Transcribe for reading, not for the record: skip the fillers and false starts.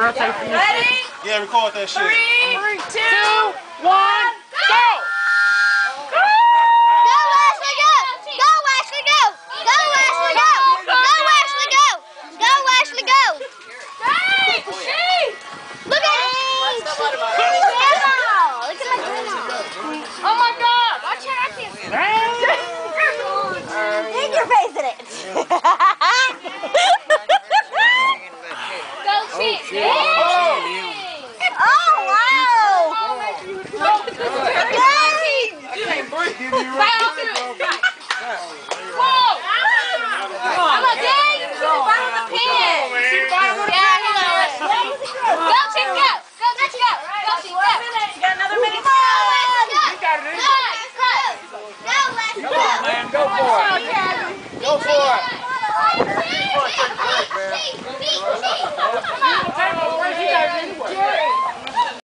Ready? Yeah, record that shit. 3, 2, 1, go! Go, Ashley, go! Go, Ashley, go! Go, Ashley, go! Go, Ashley, go! Go, Ashley, go! Look at it! Look at my grandma! Oh my God! Watch your acting. Hang your face in it! Go, shit! Oh, wow! Yay!